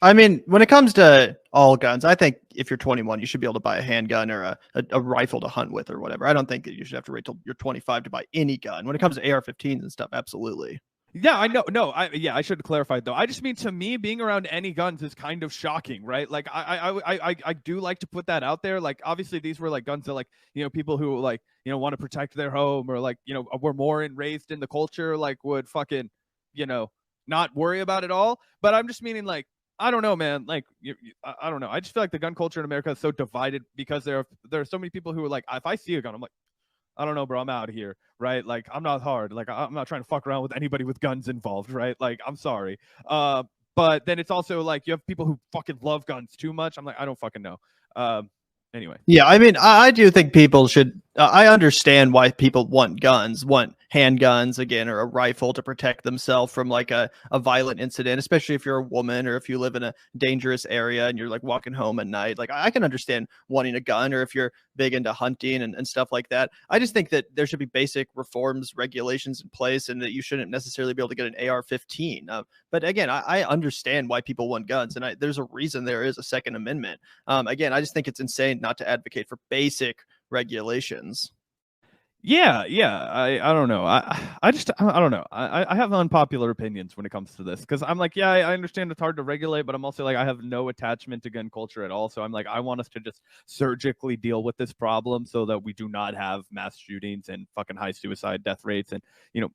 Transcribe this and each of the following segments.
I mean, when it comes to all guns, I think if you're 21, you should be able to buy a handgun or a rifle to hunt with or whatever. I don't think that you should have to wait till you're 25 to buy any gun. When it comes to AR-15s and stuff, absolutely. Yeah, I know. No, I should clarify though. I just mean to me, being around any guns is kind of shocking, right? Like I do like to put that out there. Like obviously these were like guns that like people who like want to protect their home or like were more raised in the culture like would fucking you know not worry about it all. But I'm just meaning like I don't know, man. Like I don't know. I just feel like the gun culture in America is so divided because there are so many people who are like, if I see a gun, I'm like, I don't know, bro. I'm out of here, right? Like, I'm not hard. Like, I'm not trying to fuck around with anybody with guns involved, right? Like, I'm sorry. But then it's also like you have people who fucking love guns too much. I'm like, I don't fucking know. Anyway. Yeah, I mean, I do think people should. I understand why people want guns, want handguns again, or a rifle to protect themselves from like a violent incident, especially if you're a woman or if you live in a dangerous area and you're like walking home at night. Like, I can understand wanting a gun, or if you're big into hunting and stuff like that. I just think that there should be basic reforms, regulations in place, and that you shouldn't necessarily be able to get an AR-15. But again, I understand why people want guns, and there's a reason there is a Second Amendment. Again, I just think it's insane not to advocate for basic regulations. Yeah, I don't know. I just I don't know. I have unpopular opinions when it comes to this because I'm like, yeah, I understand it's hard to regulate, but I'm also like, I have no attachment to gun culture at all. So I'm like, I want us to just surgically deal with this problem so that we do not have mass shootings and fucking high suicide death rates and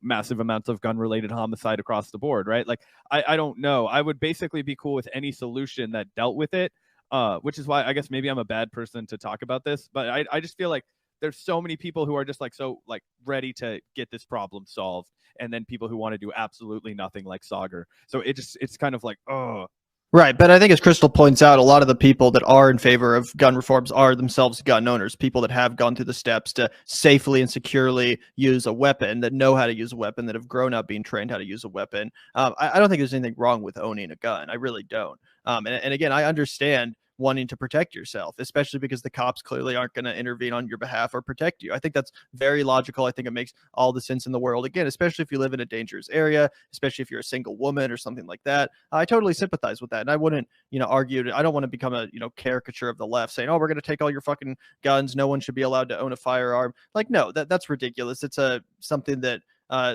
massive amounts of gun related homicide across the board, right? Like I don't know. I would basically be cool with any solution that dealt with it. Which is why I guess maybe I'm a bad person to talk about this, but I just feel like there's so many people who are just like so like ready to get this problem solved, and then people who want to do absolutely nothing like Sauger. So it's kind of like, oh. Right, but I think as Crystal points out, a lot of the people that are in favor of gun reforms are themselves gun owners, people that have gone through the steps to safely and securely use a weapon, that know how to use a weapon, that have grown up being trained how to use a weapon. I don't think there's anything wrong with owning a gun. I really don't. And again, I understand wanting to protect yourself, especially because the cops clearly aren't going to intervene on your behalf or protect you. I think that's very logical. I think it makes all the sense in the world. Again, especially if you live in a dangerous area, especially if you're a single woman or something like that. I totally sympathize with that. And I wouldn't, argue. I don't want to become a, caricature of the left saying, oh, we're going to take all your fucking guns. No one should be allowed to own a firearm. Like, no, that's ridiculous. It's something that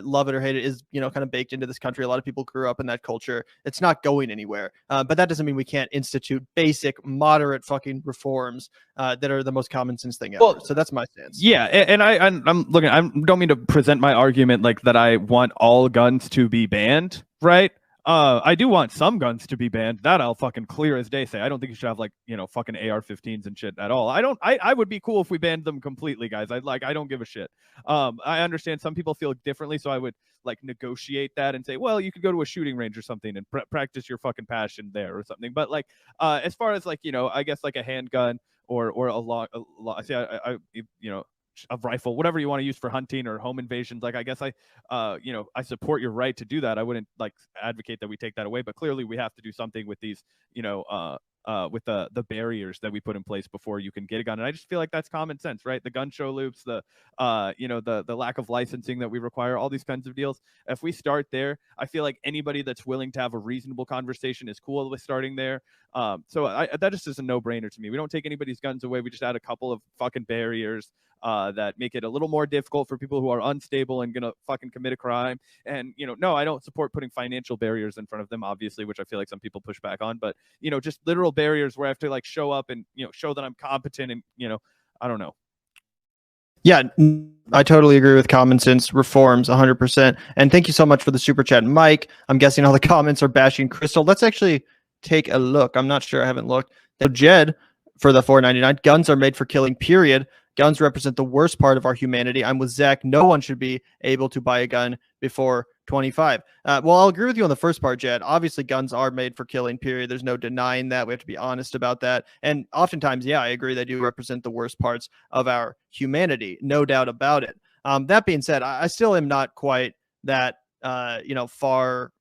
love it or hate it is kind of baked into this country. A lot of people grew up in that culture. It's not going anywhere, but that doesn't mean we can't institute basic moderate fucking reforms that are the most common sense thing ever. Well, so that's my stance. Yeah, and I'm looking. I don't mean to present my argument like that I want all guns to be banned, right? I do want some guns to be banned. That I'll fucking clear as day say. I don't think you should have like fucking AR-15s and shit at all. I would be cool if we banned them completely, guys. I don't give a shit. I understand some people feel differently, so I would like negotiate that and say, well, you could go to a shooting range or something and practice your fucking passion there or something. But like, as far as like I guess like a handgun or a lot. See, I a rifle, whatever you want to use for hunting or home invasions. Like, I guess I support your right to do that. I wouldn't like advocate that we take that away, but clearly we have to do something with these, with the barriers that we put in place before you can get a gun. And I just feel like that's common sense, right? The gun show loops, the lack of licensing that we require, all these kinds of deals. If we start there, I feel like anybody that's willing to have a reasonable conversation is cool with starting there. So that just is a no-brainer to me. We don't take anybody's guns away. We just add a couple of fucking barriers that make it a little more difficult for people who are unstable and gonna fucking commit a crime. And no, I don't support putting financial barriers in front of them, obviously, which I feel like some people push back on. But just literal barriers where I have to like show up and show that I'm competent and I don't know. Yeah, I totally agree with common sense reforms 100%. And thank you so much for the super chat, Mike. I'm guessing all the comments are bashing Crystal. Let's actually take a look. I'm not sure. I haven't looked. So Jed for the $4.99. Guns are made for killing, period. Guns represent the worst part of our humanity. I'm with Zach. No one should be able to buy a gun before 25. Well, I'll agree with you on the first part, Jed. Obviously, guns are made for killing, period. There's no denying that. We have to be honest about that. And oftentimes, yeah, I agree. They do represent the worst parts of our humanity. No doubt about it. That being said, I still am not quite that, far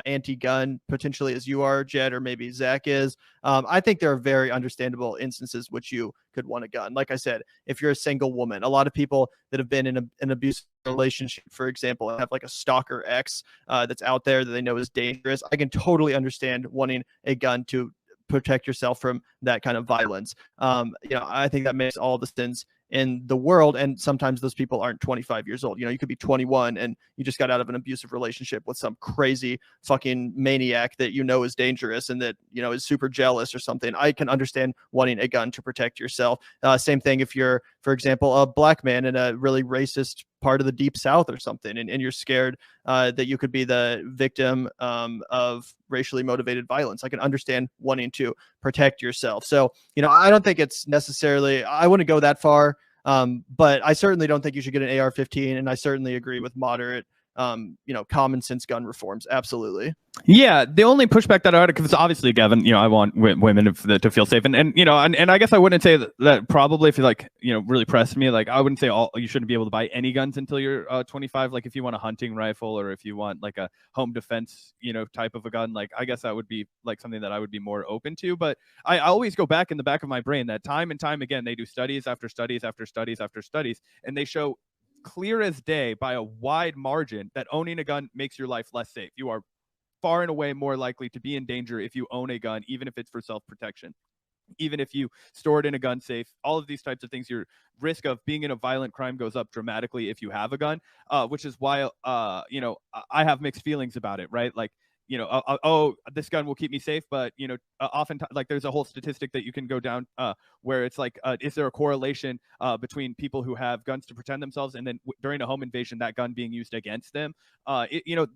anti-gun potentially as you are, Jed, or maybe Zach is. I think there are very understandable instances which you could want a gun. Like I said, if you're a single woman, a lot of people that have been in an abusive relationship, for example, and have like a stalker ex that's out there that they know is dangerous, I can totally understand wanting a gun to protect yourself from that kind of violence. I think that makes all the sense in the world. And sometimes those people aren't 25 years old. You could be 21 and you just got out of an abusive relationship with some crazy fucking maniac that is dangerous and that is super jealous or something. I can understand wanting a gun to protect yourself. Same thing if you're, for example, a black man in a really racist part of the deep south or something, and you're scared that you could be the victim of racially motivated violence. I can understand wanting to protect yourself. So I don't think it's necessarily, I wouldn't go that far, but I certainly don't think you should get an AR-15, and I certainly agree with moderate common sense gun reforms. Absolutely. Yeah, the only pushback that I had, because obviously, Gavin, I want women to feel safe, and I guess I wouldn't say that probably if you really pressed me, like I wouldn't say you shouldn't be able to buy any guns until you're 25. Like if you want a hunting rifle or if you want like a home defense, type of a gun, like I guess that would be like something that I would be more open to. But I always go back in the back of my brain that time and time again they do studies after studies after studies after studies, and they show clear as day by a wide margin that owning a gun makes your life less safe. You are far and away more likely to be in danger if you own a gun, even if it's for self-protection, even if you store it in a gun safe. All of these types of things, your risk of being in a violent crime goes up dramatically if you have a gun, which is why I have mixed feelings about it, right? Like, this gun will keep me safe, but oftentimes, like there's a whole statistic that you can go down where it's like, is there a correlation between people who have guns to protect themselves and then during a home invasion that gun being used against them?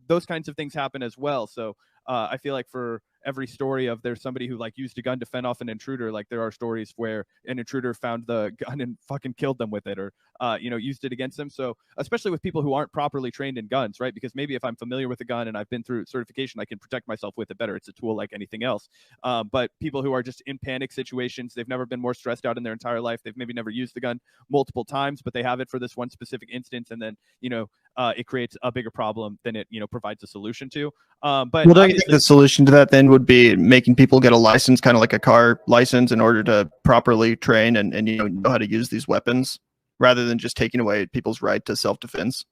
Those kinds of things happen as well. So I feel like for every story of there's somebody who like used a gun to fend off an intruder, like there are stories where an intruder found the gun and fucking killed them with it, or used it against them. So especially with people who aren't properly trained in guns, right? Because maybe if I'm familiar with a gun and I've been through certification, I can protect myself with it better. It's a tool like anything else. But people who are just in panic situations, they've never been more stressed out in their entire life. They've maybe never used the gun multiple times, but they have it for this one specific instance, and then it creates a bigger problem than it provides a solution to. But don't you think the solution to that then would be making people get a license, kind of like a car license, in order to properly train and know how to use these weapons, rather than just taking away people's right to self-defense?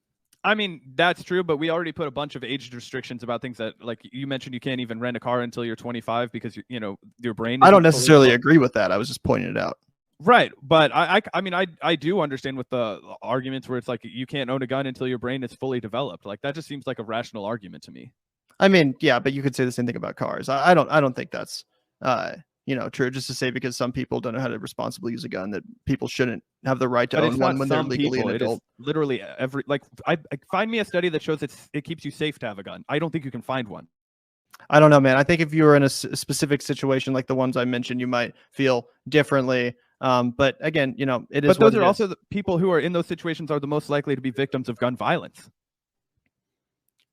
I mean, that's true, but we already put a bunch of age restrictions about things that, like you mentioned, you can't even rent a car until you're 25 because your brain. I don't necessarily agree with that. I was just pointing it out. Right, but I do understand with the arguments where it's like you can't own a gun until your brain is fully developed. Like that just seems like a rational argument to me. I mean, yeah, but you could say the same thing about cars. I don't think that's true. Just to say because some people don't know how to responsibly use a gun, that people shouldn't have the right to own one when they're legally an adult. Literally every I find me a study that shows it keeps you safe to have a gun. I don't think you can find one. I don't know, man. I think if you were in a specific situation like the ones I mentioned, you might feel differently. But again, it is. But those are also the people who are in those situations are the most likely to be victims of gun violence.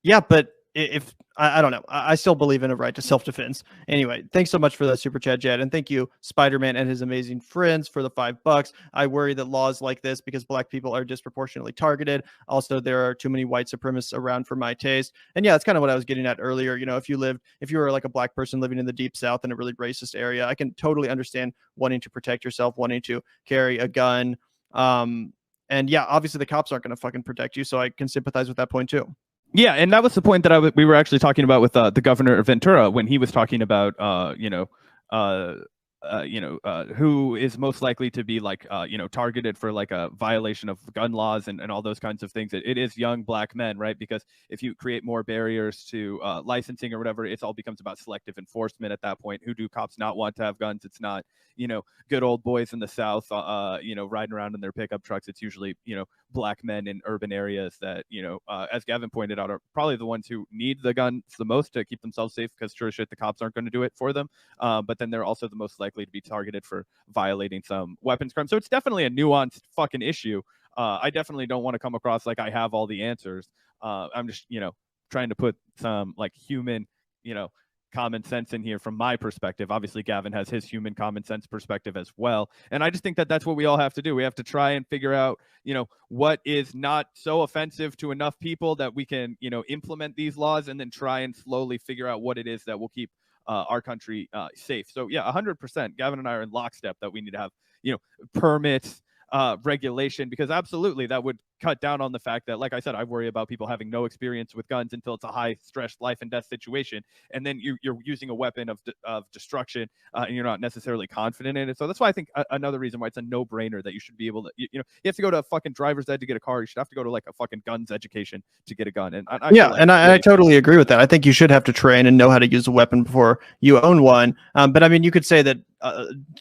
Yeah, but if I don't know, I still believe in a right to self-defense. Anyway, thanks so much for that super chat, Jed, and thank you, Spider-Man and his amazing friends, for the $5. I worry that laws like this, because black people are disproportionately targeted. Also, there are too many white supremacists around for my taste. And yeah, that's kind of what I was getting at earlier. If you were like a black person living in the deep south in a really racist area, I can totally understand wanting to protect yourself, wanting to carry a gun. And yeah, obviously the cops aren't going to fucking protect you, so I can sympathize with that point too. Yeah, and that was the point that we were actually talking about with the governor of Ventura when he was talking about who is most likely to be like targeted for like a violation of gun laws and all those kinds of things. It is young black men, right? Because if you create more barriers to licensing or whatever, it all becomes about selective enforcement at that point. Who do cops not want to have guns? It's not good old boys in the South riding around in their pickup trucks. It's usually black men in urban areas that as Gavin pointed out, are probably the ones who need the guns the most to keep themselves safe, because sure as shit the cops aren't going to do it for them. But then they're also the most likely to be targeted for violating some weapons crime. So it's definitely a nuanced fucking issue. I definitely don't want to come across like I have all the answers. I'm just trying to put some like human common sense in here from my perspective. Obviously Gavin has his human common sense perspective as well, and I just think that that's what we all have to do. We have to try and figure out what is not so offensive to enough people that we can implement these laws, and then try and slowly figure out what it is that will keep our country safe. So yeah, 100%. Gavin and I are in lockstep that we need to have permits, regulation, because absolutely that would cut down on the fact that, like I said, I worry about people having no experience with guns until it's a high stress life and death situation, and then you're using a weapon of destruction, and you're not necessarily confident in it. So that's why I think another reason why it's a no-brainer that you should be able to, you have to go to a fucking driver's ed to get a car. You should have to go to like a fucking guns education to get a gun. And I totally agree with that. I think you should have to train and know how to use a weapon before you own one. But I mean, you could say that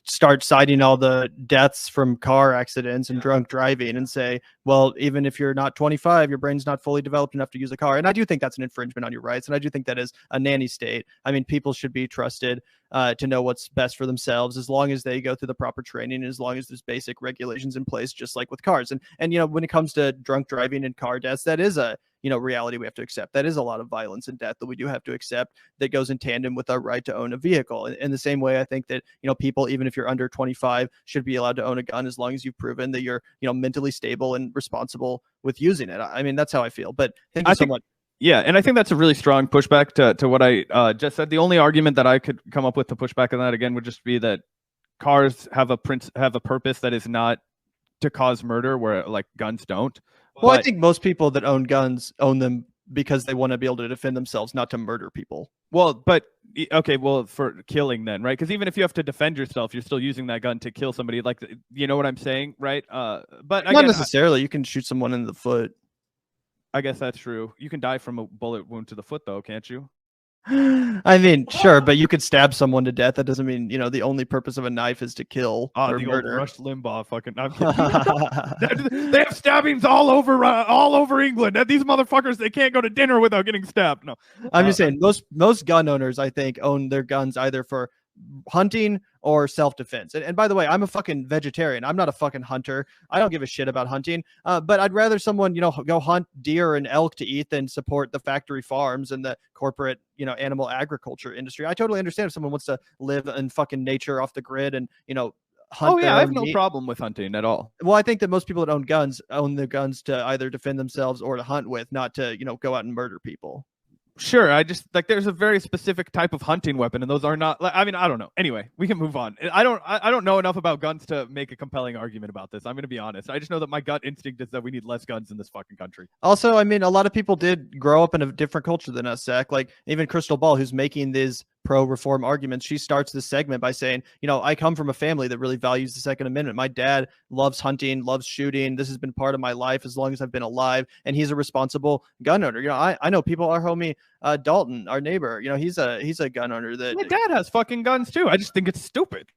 start citing all the deaths from car accidents and drunk driving and say, well, even if you're not 25, your brain's not fully developed enough to use a car. And I do think that's an infringement on your rights. And I do think that is a nanny state. I mean, people should be trusted to know what's best for themselves, as long as they go through the proper training, and as long as there's basic regulations in place, just like with cars. And when it comes to drunk driving and car deaths, that is a reality we have to accept. That is a lot of violence and death that we do have to accept, that goes in tandem with our right to own a vehicle. In the same way, I think that people, even if you're under 25, should be allowed to own a gun, as long as you've proven that you're mentally stable and responsible with using it. I mean, that's how I feel. But thank you so much. Yeah, and I think that's a really strong pushback to what I just said. The only argument that I could come up with to push back on that, again, would just be that cars have a purpose that is not to cause murder, where like guns don't. Well, I think most people that own guns own them because they want to be able to defend themselves, not to murder people. Well, but okay, well, for killing then, right? Because even if you have to defend yourself, you're still using that gun to kill somebody. Like, you know what I'm saying, right? But not necessarily. You can shoot someone in the foot. I guess that's true. You can die from a bullet wound to the foot, though, can't you? I mean, sure, but you could stab someone to death. That doesn't mean, the only purpose of a knife is to kill or the murder. Old Rush Limbaugh fucking. They have stabbings all over England. These motherfuckers, they can't go to dinner without getting stabbed. No, I'm just saying most gun owners, I think, own their guns either for hunting or self-defense. And by the way, I'm a fucking vegetarian. I'm not a fucking hunter. I don't give a shit about hunting. But I'd rather someone, go hunt deer and elk to eat than support the factory farms and the corporate, animal agriculture industry. I totally understand if someone wants to live in fucking nature off the grid and, hunt. Oh yeah, I have no problem with hunting at all. Well, I think that most people that own guns own their guns to either defend themselves or to hunt with, not to, go out and murder people. Sure, I just there's a very specific type of hunting weapon, and those are not. I mean, I don't know. Anyway, we can move on. I don't know enough about guns to make a compelling argument about this. I'm going to be honest. I just know that my gut instinct is that we need less guns in this fucking country. Also, I mean, a lot of people did grow up in a different culture than us, Zach. Like even Crystal Ball, who's making these pro-reform arguments, she starts this segment by saying, I come from a family that really values the Second Amendment. My dad loves hunting, loves shooting. This has been part of my life as long as I've been alive, and he's a responsible gun owner. I know people. Our homie Dalton, our neighbor, he's a gun owner. That my dad has fucking guns too. I just think it's stupid.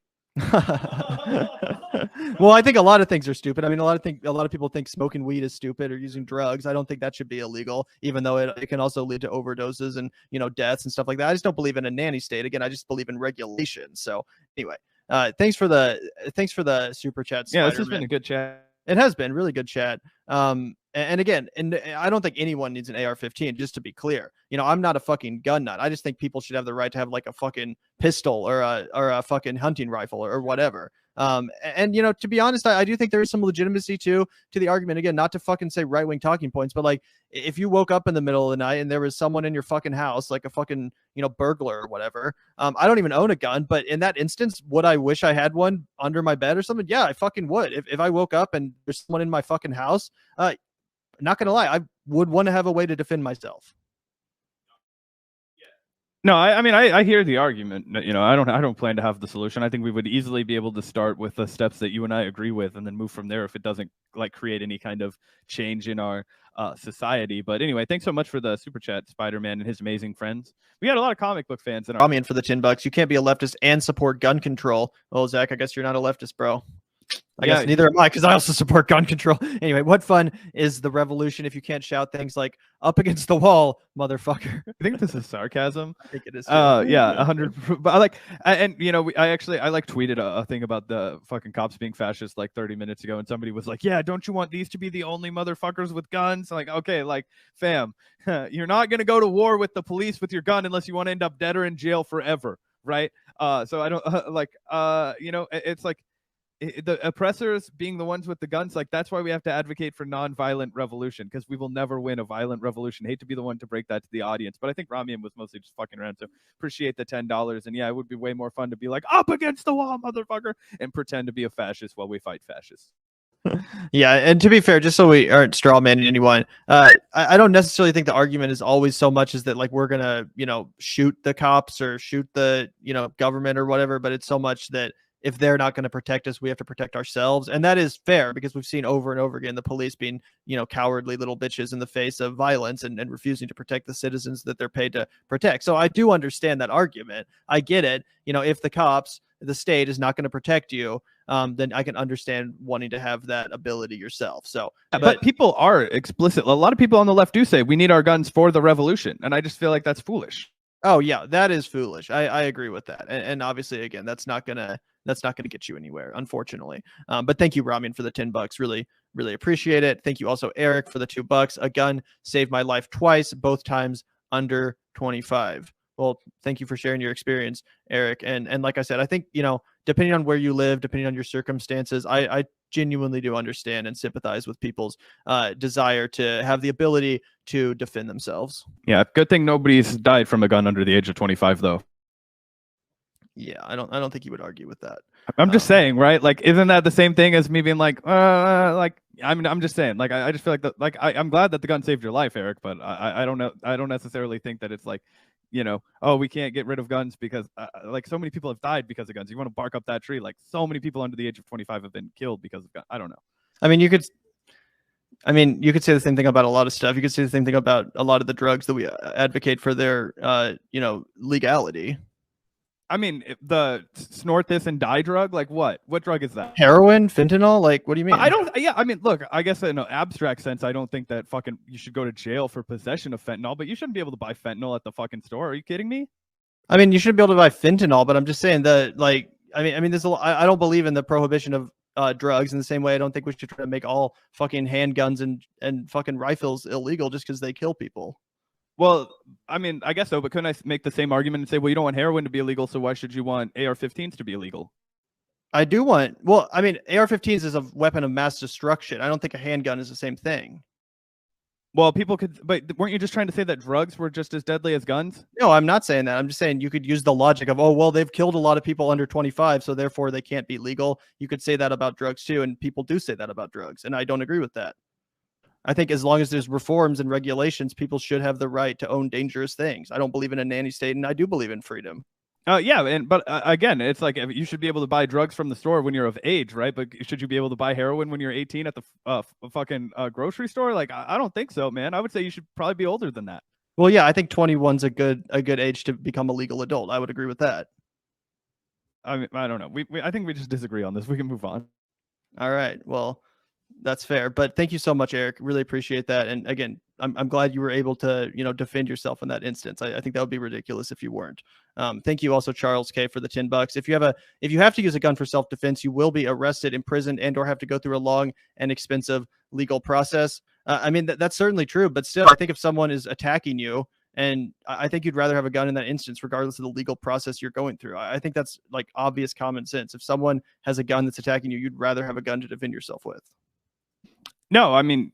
Well, I think a lot of things are stupid. I mean, a lot of people think smoking weed is stupid, or using drugs. I don't think that should be illegal, even though it can also lead to overdoses and deaths and stuff like that. I just don't believe in a nanny state. Again, I just believe in regulation. So anyway, thanks for the super chat. Yeah, this has been a good chat. It has been really good chat. And again, I don't think anyone needs an AR-15, just to be clear. I'm not a fucking gun nut. I just think people should have the right to have like a fucking pistol or a fucking hunting rifle or whatever. And to be honest, I do think there is some legitimacy to the argument. Again, not to fucking say right-wing talking points, but like if you woke up in the middle of the night and there was someone in your fucking house, like a fucking burglar or whatever. I don't even own a gun, but in that instance, would I wish I had one under my bed or something? Yeah, I fucking would. If I woke up and there's someone in my fucking house, not gonna lie, I would want to have a way to defend myself. No, I mean, I hear the argument. I don't plan to have the solution. I think we would easily be able to start with the steps that you and I agree with, and then move from there if it doesn't create any kind of change in our society. But anyway, thanks so much for the super chat, Spider-Man and his amazing friends. We had a lot of comic book fans in our. I'm in for the $10. You can't be a leftist and support gun control. Well, Zach, I guess you're not a leftist, bro. I guess neither am I, because I also support gun control. Anyway, what fun is the revolution if you can't shout things like "up against the wall, motherfucker"? I think this is sarcasm. I think it is. Yeah, 100. But I tweeted a thing about the fucking cops being fascist like 30 minutes ago, and somebody was like, "Yeah, don't you want these to be the only motherfuckers with guns?" I'm like, okay, like, fam, you're not gonna go to war with the police with your gun unless you want to end up dead or in jail forever, right? So I don't it's like. The oppressors being the ones with the guns, like that's why we have to advocate for non-violent revolution, because we will never win a violent revolution. Hate to be the one to break that to the audience, but I think Ramian was mostly just fucking around, so appreciate the $10. And yeah, it would be way more fun to be like up against the wall, motherfucker, and pretend to be a fascist while we fight fascists. Yeah, and to be fair, just so we aren't straw manning anyone, I don't necessarily think the argument is always so much as that like we're gonna, shoot the cops or shoot the, government or whatever, but it's so much that if they're not going to protect us, we have to protect ourselves. And that is fair because we've seen over and over again the police being, cowardly little bitches in the face of violence and refusing to protect the citizens that they're paid to protect. So I do understand that argument. I get it. If the state is not going to protect you, then I can understand wanting to have that ability yourself. So, but people are explicit. A lot of people on the left do say we need our guns for the revolution, and I just feel like that's foolish. Oh yeah, that is foolish. I agree with that, and obviously, again, that's not gonna get you anywhere, unfortunately. But thank you, Ramin, for the $10. Really appreciate it. Thank you also, Eric, for the $2. A gun saved my life twice, both times under 25. Well, thank you for sharing your experience, Eric. And like I said, I think, depending on where you live, depending on your circumstances, I genuinely do understand and sympathize with people's desire to have the ability to defend themselves. Yeah, good thing nobody's died from a gun under the age of 25, though. Yeah, I don't think you would argue with that. I'm just saying, right? Like, isn't that the same thing as me being like, I'm just saying, like, I just feel like I'm glad that the gun saved your life, Eric, but I don't know. I don't necessarily think that it's like, oh, we can't get rid of guns because like so many people have died because of guns. You want to bark up that tree. Like so many people under the age of 25 have been killed because of guns. I don't know. I mean, you could say the same thing about a lot of stuff. You could say the same thing about a lot of the drugs that we advocate for their, legality. I mean, the snort this and die drug, like what? What drug is that? Heroin, fentanyl? Like, what do you mean? Yeah, I mean, look, I guess in an abstract sense, I don't think that fucking you should go to jail for possession of fentanyl, but you shouldn't be able to buy fentanyl at the fucking store. Are you kidding me? I mean, you shouldn't be able to buy fentanyl, but I'm just saying that, like, I mean, there's I don't believe in the prohibition of drugs in the same way I don't think we should try to make all fucking handguns and fucking rifles illegal just because they kill people. Well, I mean, I guess so, but couldn't I make the same argument and say, well, you don't want heroin to be illegal, so why should you want AR-15s to be illegal? I do want, well, I mean, AR-15s is a weapon of mass destruction. I don't think a handgun is the same thing. Well, people could, but weren't you just trying to say that drugs were just as deadly as guns? No, I'm not saying that. I'm just saying you could use the logic of, oh, well, they've killed a lot of people under 25, so therefore they can't be legal. You could say that about drugs too, and people do say that about drugs, and I don't agree with that. I think as long as there's reforms and regulations, people should have the right to own dangerous things. I don't believe in a nanny state, and I do believe in freedom. Yeah, but again, it's like you should be able to buy drugs from the store when you're of age, right? But should you be able to buy heroin when you're 18 at the fucking grocery store? Like, I don't think so, man. I would say you should probably be older than that. Well, yeah, I think 21's a good age to become a legal adult. I would agree with that. I mean, I don't know. I think we just disagree on this. We can move on. All right. Well, that's fair. But thank you so much, Eric. Really appreciate that. And again, I'm glad you were able to, defend yourself in that instance. I think that would be ridiculous if you weren't. Thank you also, Charles K, for the $10. If you have to use a gun for self-defense, you will be arrested, imprisoned, and or have to go through a long and expensive legal process. I mean, that's certainly true, but still, I think if someone is attacking you, and I think you'd rather have a gun in that instance, regardless of the legal process you're going through. I think that's like obvious common sense. If someone has a gun that's attacking you, you'd rather have a gun to defend yourself with. No, I mean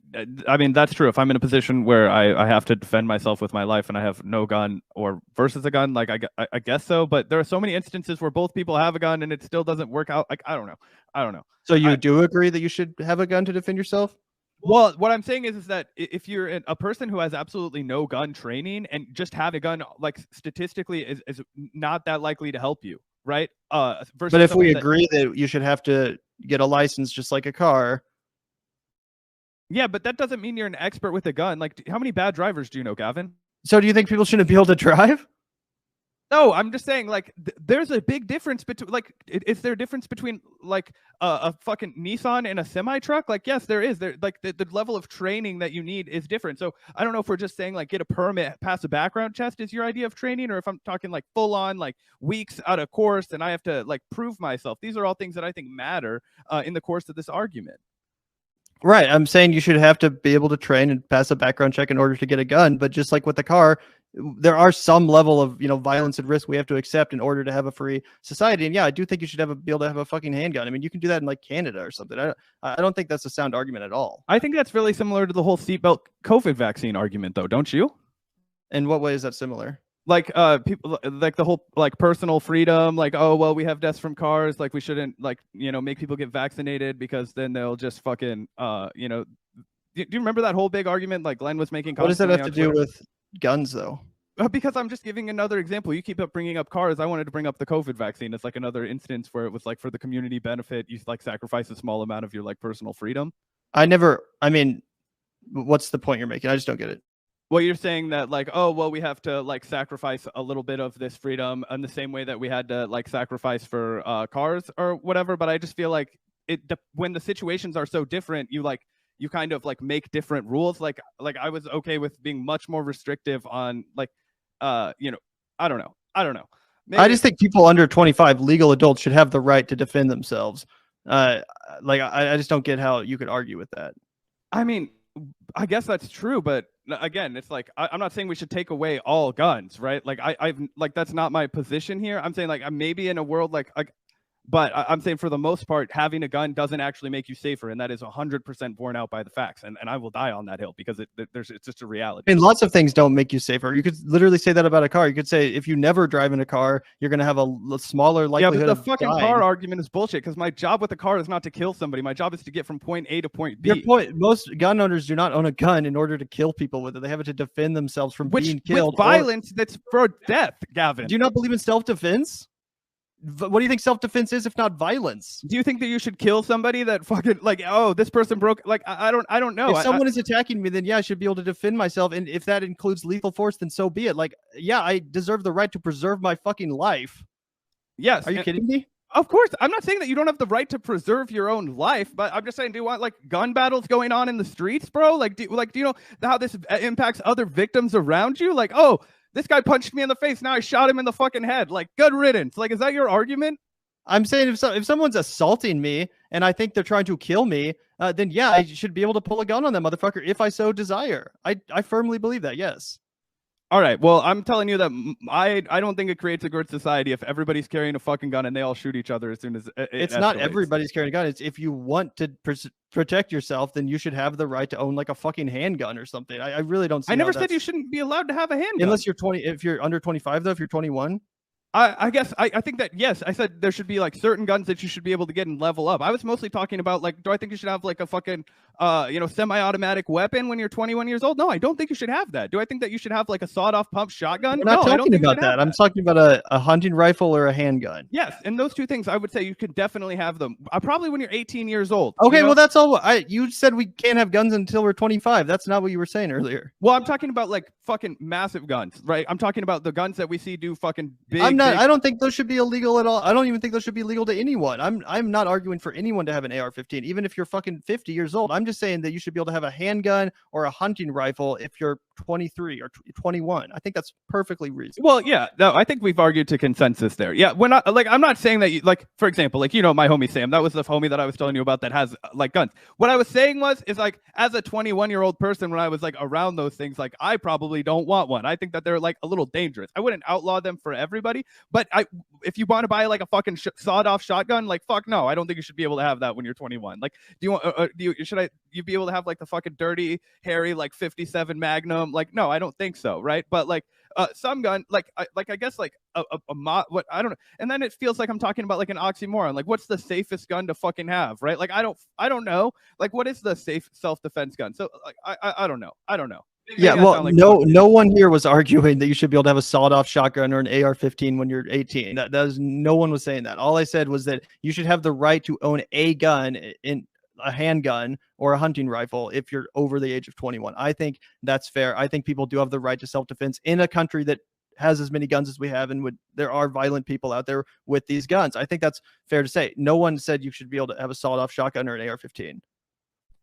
that's true. If I'm in a position where I have to defend myself with my life and I have no gun or versus a gun, like I guess so. But there are so many instances where both people have a gun and it still doesn't work out. Like I don't know. So you do agree that you should have a gun to defend yourself? Well, what I'm saying is that if you're a person who has absolutely no gun training and just have a gun, like statistically is not that likely to help you, right? But if we agree that you should have to get a license just like a car. Yeah, but that doesn't mean you're an expert with a gun. Like, how many bad drivers do you know, Gavin? So do you think people shouldn't be able to drive? No, I'm just saying, like, there's a big difference between, like, is there a difference between, like, a fucking Nissan and a semi-truck? Like, yes, there is. Like, the level of training that you need is different. So I don't know if we're just saying, like, get a permit, pass a background test is your idea of training, or if I'm talking, like, full-on, like, weeks out of course, and I have to, like, prove myself. These are all things that I think matter in the course of this argument. Right. I'm saying you should have to be able to train and pass a background check in order to get a gun. But just like with the car, there are some level of, violence and risk we have to accept in order to have a free society. And yeah, I do think you should be able to have a fucking handgun. I mean, you can do that in like Canada or something. I don't think that's a sound argument at all. I think that's really similar to the whole seatbelt COVID vaccine argument, though, don't you? In what way is that similar? like people like the whole like personal freedom, like, oh well, we have deaths from cars, like we shouldn't like make people get vaccinated because then they'll just fucking do you remember that whole big argument like Glenn was making? What does that have to do Twitter? with guns though? Because I'm just giving another example. You keep up bringing up cars. I wanted to bring up the COVID vaccine. It's like another instance where it was like for the community benefit, you like sacrifice a small amount of your like personal freedom. I mean, what's the point you're making? I just don't get it. Well, you're saying that like, oh, well, we have to like sacrifice a little bit of this freedom in the same way that we had to like sacrifice for cars or whatever. But I just feel like when the situations are so different, you kind of like make different rules. Like I was okay with being much more restrictive on like, I don't know. Maybe. I just think people under 25, legal adults, should have the right to defend themselves. I just don't get how you could argue with that. I mean, I guess that's true, but again, it's like I'm not saying we should take away all guns, right? Like I've like that's not my position here. I'm saying like maybe in a world like but I'm saying for the most part, having a gun doesn't actually make you safer, and that is 100% borne out by the facts. And I will die on that hill because it's just a reality. I mean, lots of things don't make you safer. You could literally say that about a car. You could say if you never drive in a car, you're going to have a smaller likelihood. Yeah, but the fucking car argument is bullshit because my job with the car is not to kill somebody. My job is to get from point A to point B. Your point, most gun owners do not own a gun in order to kill people with it. They have it to defend themselves from being killed. With violence, that's for death, Gavin. Do you not believe in self-defense? What do you think self-defense is if not violence? Do you think that you should kill somebody that fucking like, oh, this person broke, like I don't know. If someone is attacking me, then yeah, I should be able to defend myself, and if that includes lethal force, then so be it. Like, yeah, I deserve the right to preserve my fucking life. Yes. Are you kidding me? Of course. I'm not saying that you don't have the right to preserve your own life, but I'm just saying, do you want like gun battles going on in the streets, bro? Like, do you know how this impacts other victims around you? Like, oh, this guy punched me in the face. Now I shot him in the fucking head. Like, good riddance. Like, is that your argument? I'm saying if someone's assaulting me and I think they're trying to kill me, then yeah, I should be able to pull a gun on that motherfucker if I so desire. I firmly believe that, yes. All right. Well, I'm telling you that I don't think it creates a good society if everybody's carrying a fucking gun and they all shoot each other as soon as it's not everybody's carrying a gun. It's if you want to protect yourself, then you should have the right to own like a fucking handgun or something. I really don't see. I never said you shouldn't be allowed to have a handgun unless you're 20. If you're under 25, though, if you're 21. I guess I think that, yes, I said there should be like certain guns that you should be able to get and level up. I was mostly talking about like, do I think you should have like a fucking, semi-automatic weapon when you're 21 years old? No, I don't think you should have that. Do I think that you should have like a sawed-off pump shotgun? We're not talking about that. I'm talking about a hunting rifle or a handgun. Yes, and those two things, I would say you could definitely have them. Probably when you're 18 years old. Okay, well, that's all. You said we can't have guns until we're 25. That's not what you were saying earlier. Well, I'm talking about like fucking massive guns, right? I'm talking about the guns that we see do fucking big. I don't think those should be illegal at all. I don't even think those should be legal to anyone. I'm not arguing for anyone to have an AR-15, even if you're fucking 50 years old. I'm just saying that you should be able to have a handgun or a hunting rifle if you're 23 or 21. I think that's perfectly reasonable. Well, yeah, no, I think we've argued to consensus there. Yeah, we're not like, I'm not saying that you, like, for example, like, my homie Sam, that was the homie that I was telling you about that has like guns. What I was saying is like, as a 21-year-old person, when I was like around those things, like I probably don't want one. I think that they're like a little dangerous. I wouldn't outlaw them for everybody, but if you want to buy like a fucking sawed-off shotgun, like fuck no, I don't think you should be able to have that when you're 21. Like, should you be able to have like the fucking dirty, hairy, like 57 Magnum? Like, no, I don't think so, right? But like some gun, I guess like what I don't know. And then it feels like I'm talking about like an oxymoron. Like, what's the safest gun to fucking have, right? Like, I don't know. Like, what is the safe self-defense gun? So like, I don't know. Maybe yeah, well, like no one here was arguing that you should be able to have a sawed-off shotgun or an AR-15 when you're 18. No one was saying that. All I said was that you should have the right to own a gun, in a handgun or a hunting rifle, if you're over the age of 21. I think that's fair. I think people do have the right to self-defense in a country that has as many guns as we have, and there are violent people out there with these guns. I think that's fair to say. No one said you should be able to have a sawed-off shotgun or an AR-15.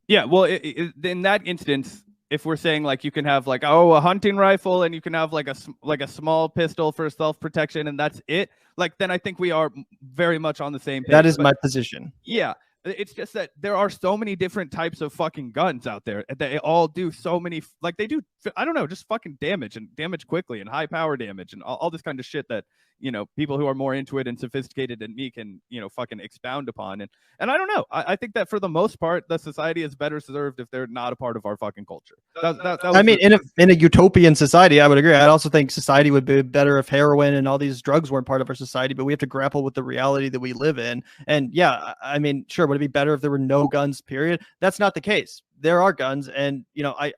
Yeah, well, in that instance, if we're saying like you can have like a hunting rifle and you can have like a small pistol for self-protection and that's it, like then I think we are very much on the same page. That is my position. Yeah. It's just that there are so many different types of fucking guns out there. They all do so many, like they do, I don't know, just fucking damage and damage quickly and high power damage and all this kind of shit that, you know, people who are more into it and sophisticated than me can, you know, fucking expound upon. And I don't know. I think that for the most part, the society is better served if they're not a part of our fucking culture. I mean, in a utopian society, I would agree. I also think society would be better if heroin and all these drugs weren't part of our society, but we have to grapple with the reality that we live in. And yeah, I mean, sure, would it be better if there were no guns, period? That's not the case. There are guns, and, you know, I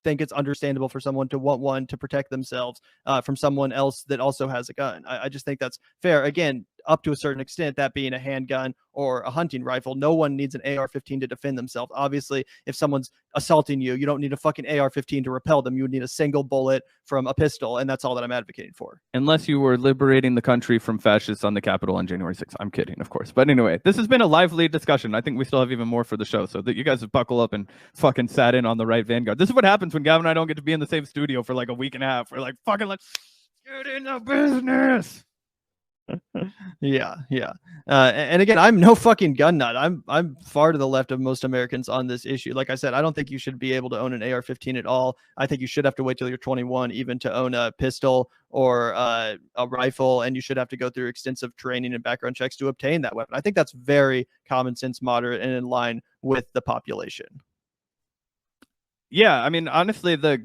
think it's understandable for someone to want one to protect themselves from someone else that also has a gun. I just think that's fair. Again, up to a certain extent, that being a handgun or a hunting rifle, no one needs an AR-15 to defend themselves. Obviously, if someone's assaulting you, you don't need a fucking AR-15 to repel them. You would need a single bullet from a pistol, and that's all that I'm advocating for. Unless you were liberating the country from fascists on the Capitol on January 6th. I'm kidding, of course. But anyway, this has been a lively discussion. I think we still have even more for the show, so that you guys have buckled up and fucking sat in on the right Vanguard. This is what happens when Gavin and I don't get to be in the same studio for like a week and a half. We're like, fucking, let's get in the business. Yeah. And again, I'm no fucking gun nut. I'm far to the left of most Americans on this issue. Like I said, I don't think you should be able to own an AR-15 at all. I think you should have to wait till you're 21 even to own a pistol or a rifle, and you should have to go through extensive training and background checks to obtain that weapon. I think that's very common sense, moderate, and in line with the population. Yeah, I mean, honestly, the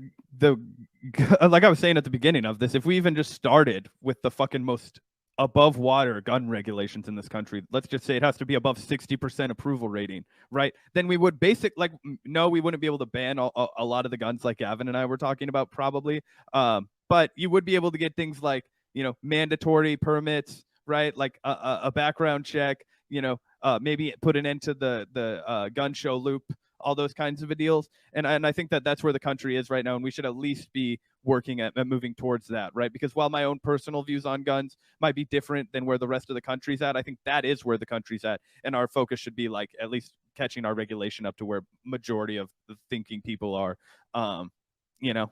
like I was saying at the beginning of this, if we even just started with the fucking most above water gun regulations in this country, let's just say it has to be above 60% approval rating, right? Then we would no, we wouldn't be able to ban a lot of the guns like Gavin and I were talking about probably. But you would be able to get things like, you know, mandatory permits, right? Like a background check, you know, maybe put an end to the gun show loop, all those kinds of deals. And I think that that's where the country is right now. And we should at least be working at moving towards that, right? Because while my own personal views on guns might be different than where the rest of the country's at, I think that is where the country's at. And our focus should be like at least catching our regulation up to where majority of the thinking people are, you know?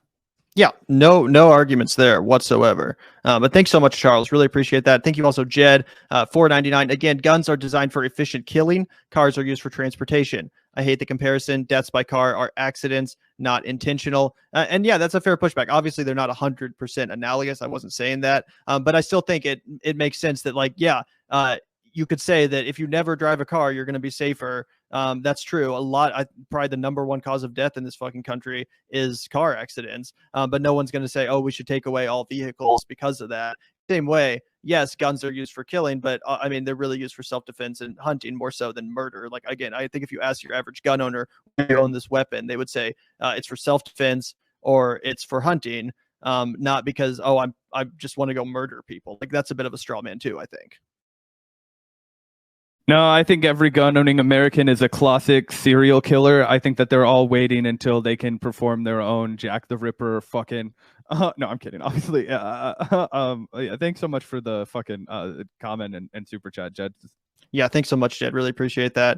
Yeah, no arguments there whatsoever. But thanks so much, Charles. Really appreciate that. Thank you also, Jed. $4.99. Again, guns are designed for efficient killing. Cars are used for transportation. I hate the comparison. Deaths by car are accidents, not intentional. And yeah, that's a fair pushback. Obviously, they're not 100% analogous. I wasn't saying that. But I still think it makes sense that, like, yeah, you could say that if you never drive a car, you're going to be safer. That's true. Probably the number one cause of death in this fucking country is car accidents. But no one's going to say, oh, we should take away all vehicles because of that. Same way, yes, guns are used for killing, but I mean, they're really used for self-defense and hunting more so than murder. Like, again, I think if you ask your average gun owner, why you own this weapon, they would say it's for self-defense or it's for hunting, not because, oh, I just want to go murder people. Like, that's a bit of a straw man too, I think. No, I think every gun-owning American is a classic serial killer. I think that they're all waiting until they can perform their own Jack the Ripper fucking... no, I'm kidding. Obviously, yeah, thanks so much for the fucking comment and super chat, Jed. Yeah, thanks so much, Jed. Really appreciate that.